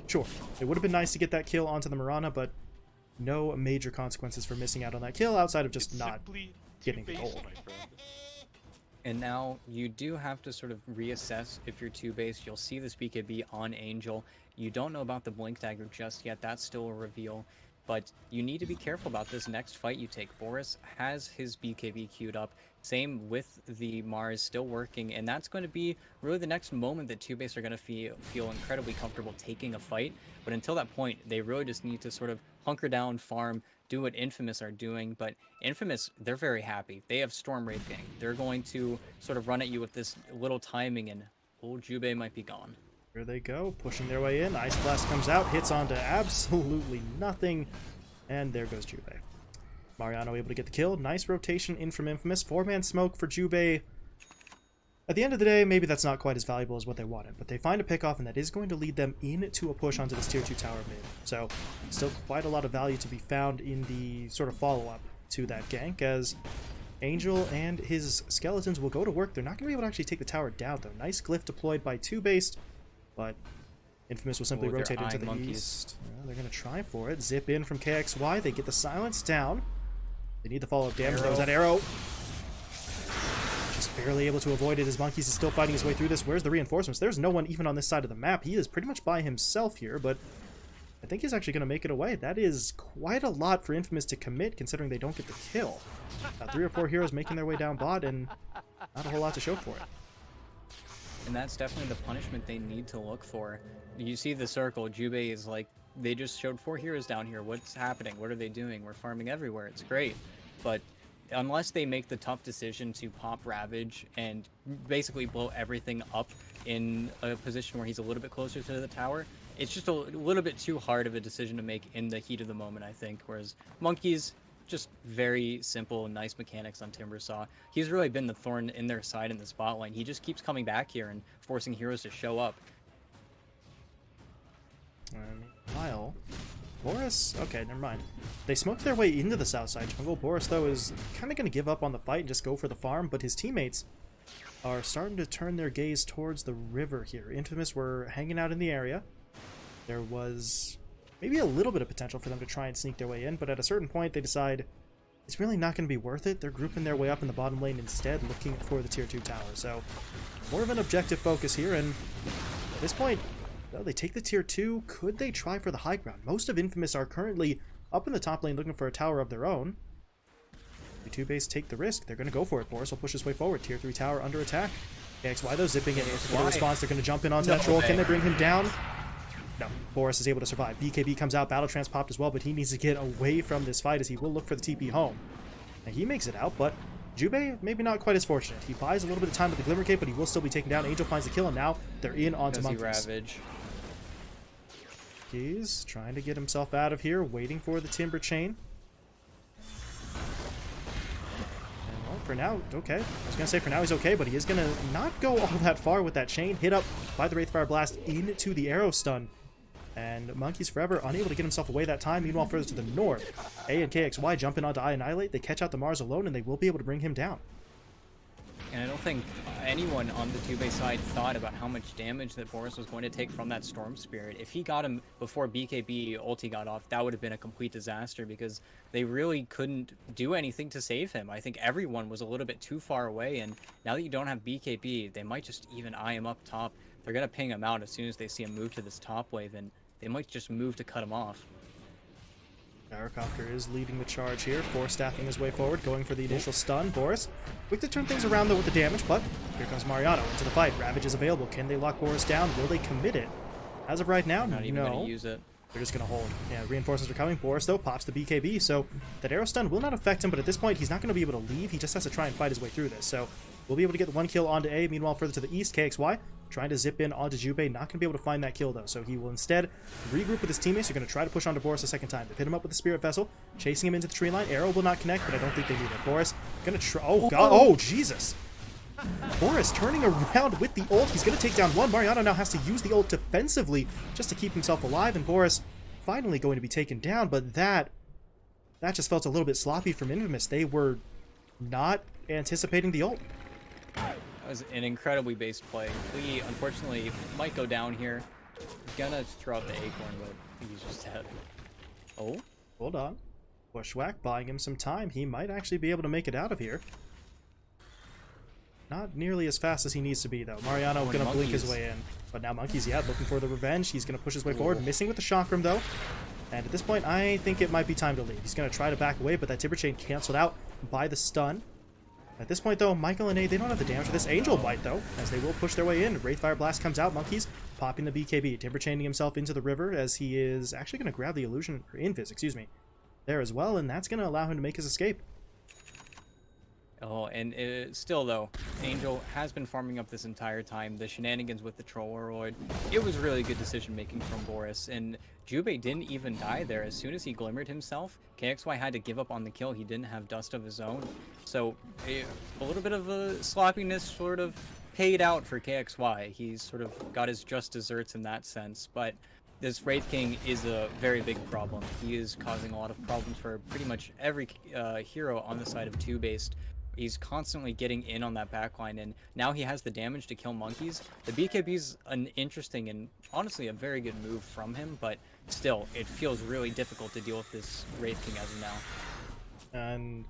Speaker 1: sure, it would have been nice to get that kill onto the Mirana, but no major consequences for missing out on that kill outside of just not getting the gold.
Speaker 2: And now you do have to sort of reassess if you're two-base. You'll see this BKB on Angel. You don't know about the Blink Dagger just yet. That's still a reveal. But you need to be careful about this next fight you take. Boris has his BKB queued up. Same with the Mars still working. And that's going to be really the next moment that two-base are going to feel incredibly comfortable taking a fight. But until that point, they really just need to sort of hunker down, farm, do what Infamous are doing. But Infamous, they're very happy. They have Storm Wraith Gang. They're going to sort of run at you with this little timing, and old Jubei might be gone.
Speaker 1: Here they go, pushing their way in. Ice Blast comes out, hits onto absolutely nothing, and there goes Jubei. Mariano able to get the kill. Nice rotation in from Infamous. 4-man smoke for Jubei. At the end of the day, maybe that's not quite as valuable as what they wanted, but they find a pickoff, and that is going to lead them into a push onto this tier 2 tower mid. So, still quite a lot of value to be found in the sort of follow-up to that gank, as Angel and his skeletons will go to work. They're not going to be able to actually take the tower down, though. Nice glyph deployed by TOOBASED, but Infamous will simply rotate into the east. Yeah, they're going to try for it. Zip in from KXY. They get the silence down. They need the follow-up damage. That was that arrow. Just barely able to avoid it as Monkeys is still fighting his way through this. Where's the reinforcements? There's no one even on this side of the map. He is pretty much by himself here, but I think he's actually going to make it away. That is quite a lot for Infamous to commit, considering they don't get the kill. 3 or 4 heroes making their way down bot, and not a whole lot to show for it.
Speaker 2: And that's definitely the punishment they need to look for. You see the circle. Jubei is like, they just showed 4 heroes down here. What's happening? What are they doing? We're farming everywhere. It's great. But unless they make the tough decision to pop Ravage and basically blow everything up in a position where he's a little bit closer to the tower, it's just a little bit too hard of a decision to make in the heat of the moment, I think. Whereas Monkeys, just very simple, nice mechanics on Timbersaw. He's really been the thorn in their side in the spotlight. He just keeps coming back here and forcing heroes to show up.
Speaker 1: Meanwhile, Boris, okay, never mind. They smoked their way into the south side jungle. Boris, though, is kind of going to give up on the fight and just go for the farm, but his teammates are starting to turn their gaze towards the river here. Infamous were hanging out in the area. There was maybe a little bit of potential for them to try and sneak their way in, but at a certain point they decide it's really not going to be worth it. They're grouping their way up in the bottom lane instead, looking for the tier 2 tower. So more of an objective focus here, and at this point, well, they take the tier 2. Could they try for the high ground? Most of Infamous are currently up in the top lane looking for a tower of their own. The 2 base take the risk. They're going to go for it. Boris will push his way forward. Tier 3 tower under attack. KXY though zipping in for the response. They're going to jump in onto that troll. Can they bring him down? No. Boris is able to survive. BKB comes out. Battle Trance popped as well, but he needs to get away from this fight as he will look for the TP home. And he makes it out, but Jubei, maybe not quite as fortunate. He buys a little bit of time with the Glimmer Cape, but he will still be taken down. Angel finds the kill, and now they're in onto Monkeys.
Speaker 2: Ravage.
Speaker 1: He's trying to get himself out of here, waiting for the Timber Chain. And well, for now, okay. I was going to say for now he's okay, but he is going to not go all that far with that chain. Hit up by the Wraithfire Blast into the arrow stun. And Monkeys forever unable to get himself away that time. Meanwhile, further to the north, A and KXY jump in onto Annihilate. They catch out the Mars alone, and they will be able to bring him down.
Speaker 2: And I don't think anyone on the 2-base side thought about how much damage that Boris was going to take from that Storm Spirit. If he got him before BKB ulti got off, that would have been a complete disaster because they really couldn't do anything to save him. I think everyone was a little bit too far away, and now that you don't have BKB, they might just even eye him up top. They're going to ping him out as soon as they see him move to this top wave, and they might just move to cut him off.
Speaker 1: Gyrocopter is leading the charge here, staffing his way forward, going for the initial stun. Boris, quick to turn things around though with the damage, but here comes Mariano into the fight. Ravage is available. Can they lock Boris down? Will they commit it? As of right now,
Speaker 2: Not even
Speaker 1: no.
Speaker 2: going to use it.
Speaker 1: They're just going to hold. Yeah, reinforcements are coming. Boris, though, pops the BKB, so that arrow stun will not affect him, but at this point, he's not going to be able to leave. He just has to try and fight his way through this. So we'll be able to get the 1 kill onto A. Meanwhile, further to the east, KXY trying to zip in onto Jubei. Not going to be able to find that kill, though. So he will instead regroup with his teammates. They're going to try to push onto Boris a second time. They've hit him up with the Spirit Vessel, chasing him into the tree line. Arrow will not connect, but I don't think they need it. Boris going to try... Oh, God. Oh, Jesus. Boris turning around with the ult. He's going to take down one. Mariano now has to use the ult defensively just to keep himself alive, and Boris finally going to be taken down, but that just felt a little bit sloppy from Infamous. They were not anticipating the ult.
Speaker 2: That was an incredibly based play. Flea, unfortunately, might go down here. Gonna throw out the acorn, but he's just dead. Oh?
Speaker 1: Hold on. Bushwhack buying him some time. He might actually be able to make it out of here. Not nearly as fast as he needs to be, though. Mariano
Speaker 2: Oh,
Speaker 1: going to blink his
Speaker 2: Monkeys.
Speaker 1: way in. But now Monkeys, yeah, looking for the revenge. He's going to push his way forward, missing with the chakram, though. And at this point, I think it might be time to leave. He's going to try to back away, but that Timber Chain canceled out by the stun. At this point, though, Michael and A, they don't have the damage for this. Angel might, though, as they will push their way in. Wraithfire Blast comes out. Monkeys popping the BKB. Timber Chaining himself into the river as he is actually going to grab the illusion, or Invis, excuse me, there as well, and that's going to allow him to make his escape.
Speaker 2: Oh, and still though, Angel has been farming up this entire time. The shenanigans with the Trolloroid, it was really good decision making from Boris, and Jubei didn't even die there. As soon as he glimmered himself, KXY had to give up on the kill. He didn't have dust of his own, so a little bit of a sloppiness sort of paid out for KXY. He's sort of got his just desserts in that sense, but this Wraith King is a very big problem. He is causing a lot of problems for pretty much every hero on the side of TOOBASED. He's constantly getting in on that backline, and now he has the damage to kill Monkeys. The BKB's an interesting and honestly a very good move from him, but still, it feels really difficult to deal with this Wraith King as of now.
Speaker 1: And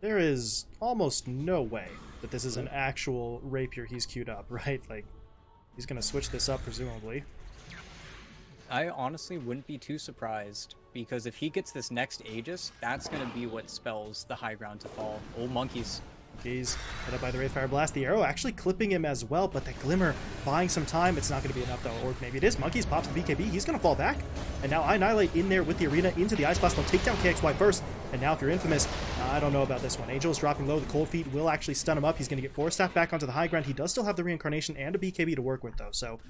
Speaker 1: there is almost no way that this is an actual rapier he's queued up, right? Like, he's going to switch this up, presumably.
Speaker 2: I honestly wouldn't be too surprised, because if he gets this next Aegis, that's going to be what spells the high ground to fall. Old Monkeys.
Speaker 1: He's hit up by the Wraithfire Blast. The arrow actually clipping him as well, but the Glimmer buying some time. It's not going to be enough, though. Or maybe it is. Monkeys pops the BKB. He's going to fall back. And now I Annihilate in there with the Arena into the Ice Blast. They'll take down KXY first. And now if you're Infamous, I don't know about this one. Angel is dropping low. The Cold Feet will actually stun him up. He's going to get 4-staff back onto the high ground. He does still have the Reincarnation and a BKB to work with, though. So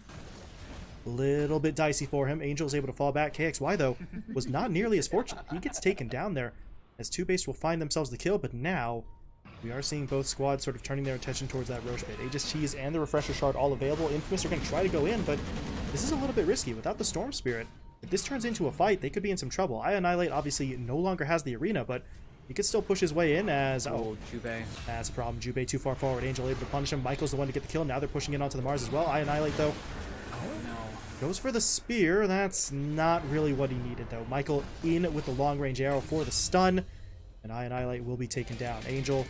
Speaker 1: a little bit dicey for him. Angel is able to fall back. KXY, though, was not nearly as fortunate. He gets taken down there as TOOBASED will find themselves the kill, but now we are seeing both squads sort of turning their attention towards that Roche pit. Aegis Cheese and the Refresher Shard all available. Infamous are going to try to go in, but this is a little bit risky. Without the Storm Spirit, if this turns into a fight, they could be in some trouble. I Annihilate obviously no longer has the Arena, but he could still push his way in as...
Speaker 2: Oh, Jubei.
Speaker 1: That's a problem. Jubei too far forward. Angel able to punish him. Michael's the one to get the kill. Now they're pushing in onto the Mars as well. I Annihilate, though, goes for the spear. That's not really what he needed, though. Michael in with the long-range arrow for the stun, and I Annihilate will be taken down. Angel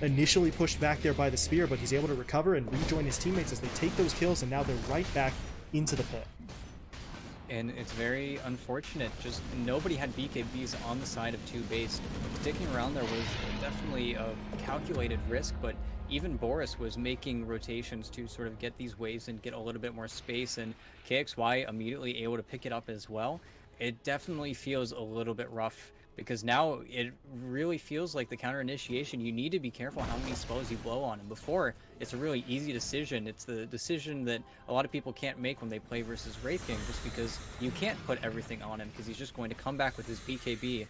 Speaker 1: initially pushed back there by the spear, but he's able to recover and rejoin his teammates as they take those kills, and now they're right back into the pit.
Speaker 2: And it's very unfortunate. Just nobody had BKBs on the side of TOOBASED. Sticking around there was definitely a calculated risk, but even Boris was making rotations to sort of get these waves and get a little bit more space, and KXY immediately able to pick it up as well. It definitely feels a little bit rough, because now it really feels like the counter initiation. You need to be careful how many spells you blow on him. Before, it's a really easy decision. It's the decision that a lot of people can't make when they play versus Wraith King, just because you can't put everything on him, because he's just going to come back with his BKB.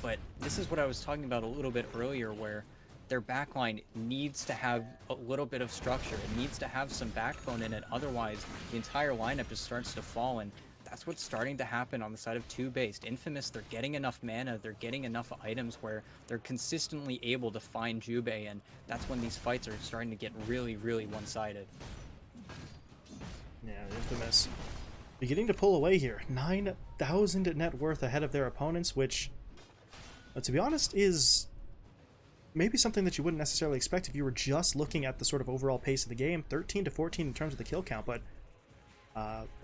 Speaker 2: But this is what I was talking about a little bit earlier, where their backline needs to have a little bit of structure. It needs to have some backbone in it. Otherwise, the entire lineup just starts to fall, and that's what's starting to happen on the side of TOOBASED. Infamous, they're getting enough mana, they're getting enough items where they're consistently able to find Jubei, and that's when these fights are starting to get really, really one-sided.
Speaker 1: Yeah, Infamous beginning to pull away here. 9,000 net worth ahead of their opponents, which, to be honest, is maybe something that you wouldn't necessarily expect if you were just looking at the sort of overall pace of the game. 13 to 14 in terms of the kill count, but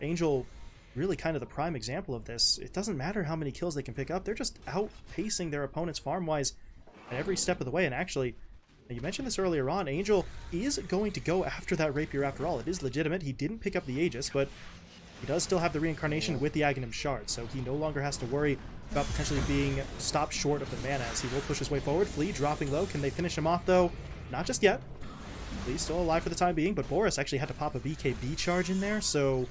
Speaker 1: Angel really kind of the prime example of this. It doesn't matter how many kills they can pick up, they're just outpacing their opponents farm-wise at every step of the way. And actually, you mentioned this earlier on, Angel is going to go after that Rapier after all. It is legitimate. He didn't pick up the Aegis, but he does still have the Reincarnation with the Aghanim Shard, so he no longer has to worry about potentially being stopped short of the mana, as he will push his way forward. Flea dropping low. Can they finish him off, though? Not just yet. Flea's still alive for the time being, but Boris actually had to pop a BKB charge in there, so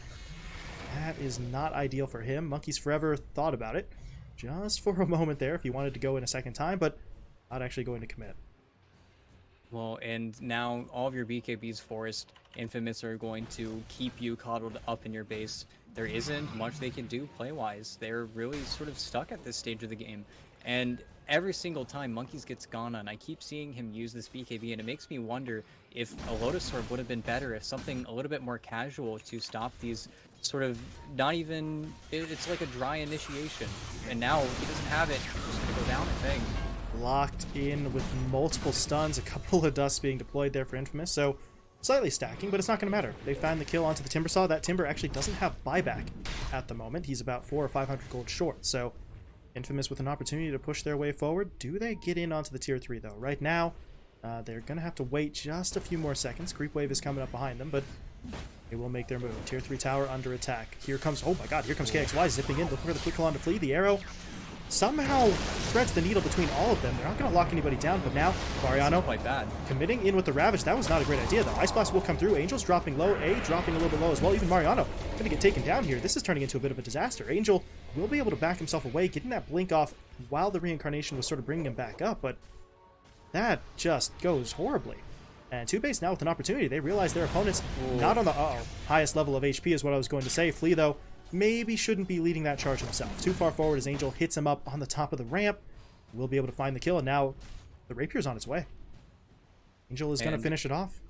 Speaker 1: that is not ideal for him. Monkeys Forever thought about it just for a moment there if he wanted to go in a second time, but not actually going to commit.
Speaker 2: Well, and now all of your BKBs Forest, Infamous are going to keep you coddled up in your base. There isn't much they can do play-wise. They're really sort of stuck at this stage of the game. And every single time Monkeys gets gone on, I keep seeing him use this BKB, and it makes me wonder if a Lotus Sword would have been better, if something a little bit more casual to stop these sort of not even... It's like a dry initiation. And now he doesn't have it. He's just going to go down, I think.
Speaker 1: locked in with multiple stuns, a couple of dusts being deployed there for Infamous, so slightly stacking, but it's not going to matter. They found the kill onto the Timber Saw. That Timber actually doesn't have buyback at the moment. He's about 400 or 500 gold short, so Infamous with an opportunity to push their way forward. Do they get in onto the tier 3 though? Right now, they're going to have to wait just a few more seconds. Creep Wave is coming up behind them, but they will make their move. Tier 3 tower under attack. Here comes, oh my god, here comes KXY zipping in, looking for the quick kill on to flee. The arrow somehow threads the needle between all of them. They're not going to lock anybody down, but now Mariano
Speaker 2: quite bad.
Speaker 1: Committing in with the Ravage. That was not a great idea, though. Ice Blast will come through. Angel's dropping low. A dropping a little bit low as well. Even Mariano going to get taken down here. This is turning into a bit of a disaster. Angel will be able to back himself away, getting that blink off while the reincarnation was sort of bringing him back up, but that just goes horribly. And TOOBASED now with an opportunity. They realize their opponent's not on the highest level of HP is what I was going to say. Flea, though, maybe shouldn't be leading that charge himself. Too far forward as Angel hits him up on the top of the ramp. Will be able to find the kill, and now the Rapier's on its way. Angel is going to finish it off.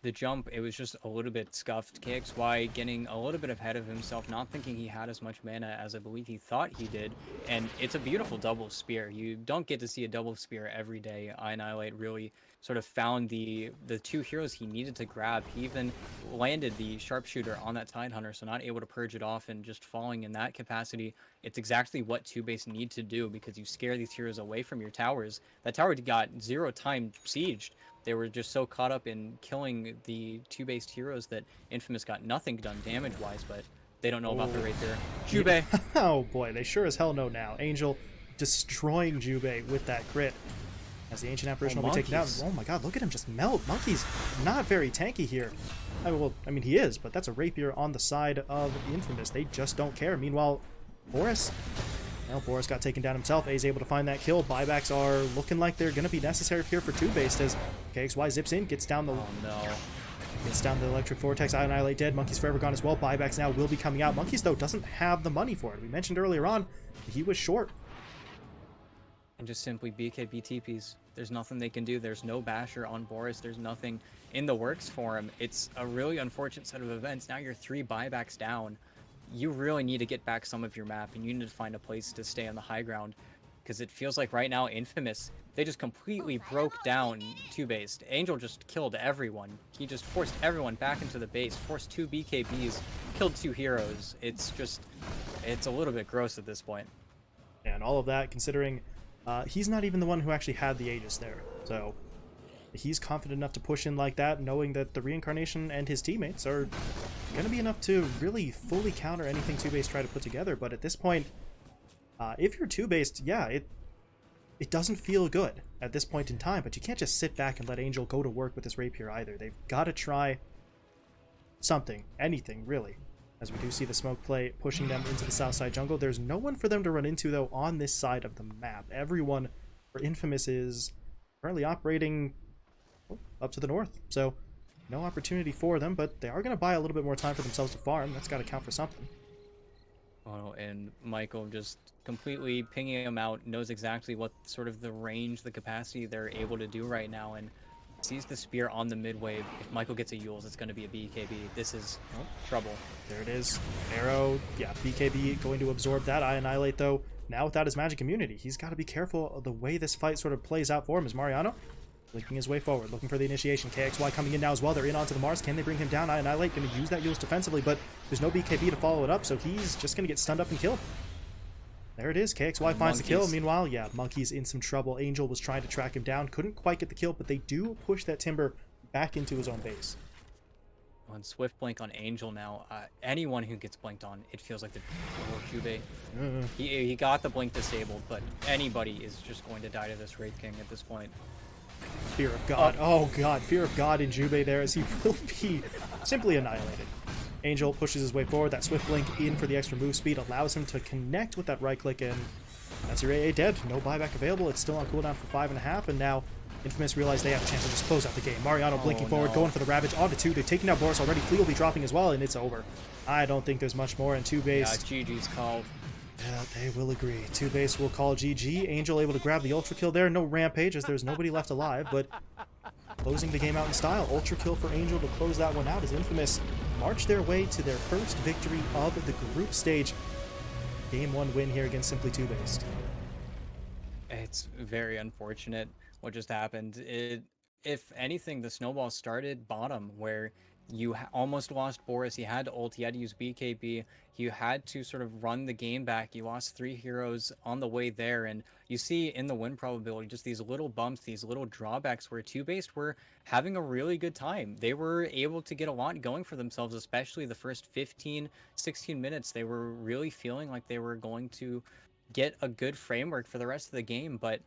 Speaker 2: The jump, it was just a little bit scuffed. KXY getting a little bit ahead of himself, not thinking he had as much mana as I believe he thought he did. And it's a beautiful double spear. You don't get to see a double spear every day. Annihilate really sort of found the two heroes he needed to grab. He even landed the sharpshooter on that Tidehunter, so not able to purge it off and just falling in that capacity. It's exactly what TOOBASED need to do, because you scare these heroes away from your towers. That tower got 0 time sieged. They were just so caught up in killing the TOOBASED heroes that Infamous got nothing done damage-wise, but they don't know about the Rapier. Jubei!
Speaker 1: Oh boy, they sure as hell know now. Angel destroying Jubei with that crit. As the Ancient Apparition will be taken down. Oh my god, look at him just melt. Monkey's not very tanky here. I mean, he is, but that's a Rapier on the side of Infamous. They just don't care. Meanwhile, Boris... Well, Boris got taken down himself. A's able to find that kill. Buybacks are looking like they're going to be necessary here for TOOBASED as KXY zips in, gets down the...
Speaker 2: Oh no.
Speaker 1: Gets down the Electric Vortex. Annihilate dead. Monkey's forever gone as well. Buybacks now will be coming out. Monkeys, though, doesn't have the money for it. We mentioned earlier on, he was short.
Speaker 2: And just simply BKB TPs. There's nothing they can do. There's no basher on Boris. There's nothing in the works for him. It's a really unfortunate set of events. Now you're 3 buybacks down. You really need to get back some of your map, and you need to find a place to stay on the high ground, because it feels like right now Infamous, they just completely broke down TOOBASED. Angel just killed everyone. He just forced everyone back into the base, forced 2 BKBs, killed 2 heroes. It's a little bit gross at this point.
Speaker 1: And all of that considering he's not even the one who actually had the Aegis there, so he's confident enough to push in like that, knowing that the Reincarnation and his teammates are going to be enough to really fully counter anything TOOBASED try to put together. But at this point, if you're TOOBASED, yeah, it doesn't feel good at this point in time, but you can't just sit back and let Angel go to work with this Rapier either. They've got to try something, anything, really. As we do see the smoke play pushing them into the south side jungle. There's no one for them to run into, though, on this side of the map. Everyone for Infamous is currently operating up to the north, so no opportunity for them, but they are going to buy a little bit more time for themselves to farm. That's got to count for something.
Speaker 2: Oh, and Michael just completely pinging him out, knows exactly what sort of the range, the capacity they're able to do right now, and sees the spear on the mid wave. If Michael gets a Yules, it's going to be a BKB. This is trouble.
Speaker 1: There it is. Arrow, yeah, BKB going to absorb that. Annihilate, though, now without his magic immunity. He's got to be careful of the way this fight sort of plays out for him. As Mariano blinking his way forward, looking for the initiation. KXY coming in now as well. They're in onto the Mars. Can they bring him down? Annihilate going to use that Yules defensively, but there's no BKB to follow it up, so he's just going to get stunned up and killed. There it is. KXY finds the kill. Meanwhile, yeah, Monkey's in some trouble. Angel was trying to track him down. Couldn't quite get the kill, but they do push that Timber back into his own base.
Speaker 2: On Swift Blink on Angel now, anyone who gets blinked on, it feels like the Jubei. He got the blink disabled, but anybody is just going to die to this Wraith King at this point.
Speaker 1: Fear of God. Oh god, Fear of God in Jubei there, as he will be simply annihilated. Angel pushes his way forward. That Swift Blink in for the extra move speed allows him to connect with that right click, and that's your AA dead. No buyback available. It's still on cooldown for 5.5, and now Infamous realize they have a chance to just close out the game. Mariano blinking forward, going for the Ravage onto 2. They're taking down Boris already. Flea will be dropping as well, and it's over. I don't think there's much more, and TOOBASED...
Speaker 2: Yeah, GG's called.
Speaker 1: Yeah, they will agree. TOOBASED will call GG. Angel able to grab the Ultra Kill there. No Rampage, as there's nobody left alive, but closing the game out in style. Ultra Kill for Angel to close that one out as Infamous march their way to their first victory of the group stage. Game 1 win here against Simply TOOBASED.
Speaker 2: It's very unfortunate what just happened. If anything, the snowball started bottom where you almost lost Boris. He had to ult. He had to use BKB. You had to sort of run the game back. You lost 3 heroes on the way there, and you see in the win probability just these little bumps, these little drawbacks where TOOBASED were having a really good time. They were able to get a lot going for themselves, especially the first 15, 16 minutes. They were really feeling like they were going to get a good framework for the rest of the game, but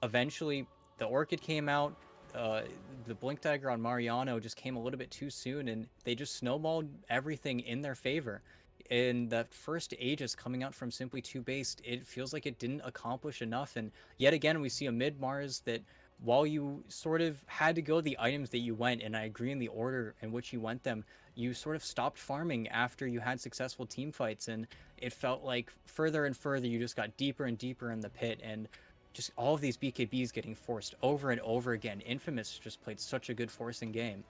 Speaker 2: eventually the Orchid came out. Uh, the Blink Dagger on Mariano just came a little bit too soon, and they just snowballed everything in their favor. In the first Aegis coming out from Simply TOOBASED, it feels like it didn't accomplish enough, and yet again we see a mid Mars that while you sort of had to go the items that you went, and I agree in the order in which you went them, you sort of stopped farming after you had successful team fights, and it felt like further and further you just got deeper and deeper in the pit, and just all of these BKBs getting forced over and over again. Infamous just played such a good forcing game.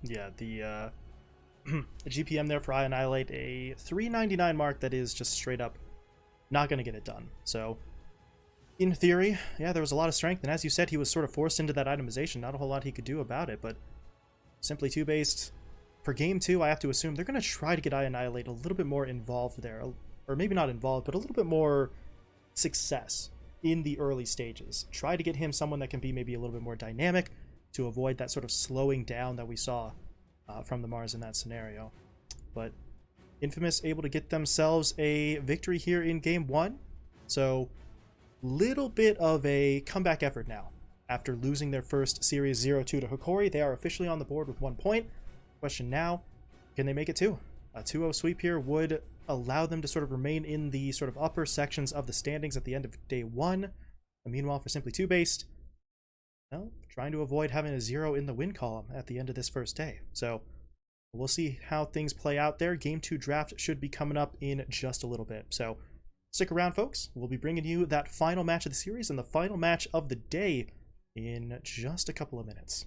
Speaker 1: Yeah, the GPM there for I Annihilate, a 399 mark that is just straight up not going to get it done. So, in theory, yeah, there was a lot of strength, and as you said, he was sort of forced into that itemization. Not a whole lot he could do about it, but Simply TOOBASED, for game 2, I have to assume they're going to try to get I Annihilate a little bit more involved there. Or maybe not involved, but a little bit more success in the early stages. Try to get him someone that can be maybe a little bit more dynamic to avoid that sort of slowing down that we saw from the Mars in that scenario. But Infamous able to get themselves a victory here in game 1. So, little bit of a comeback effort now. After losing their first series 0-2 to Hikori, they are officially on the board with 1 point. Question now, can they make it 2? A 2-0 sweep here would allow them to sort of remain in the sort of upper sections of the standings at the end of day 1. And meanwhile, for Simply TOOBASED, well, trying to avoid having a 0 in the win column at the end of this first day. So we'll see how things play out there. Game 2 draft should be coming up in just a little bit. So stick around, folks. We'll be bringing you that final match of the series and the final match of the day in just a couple of minutes.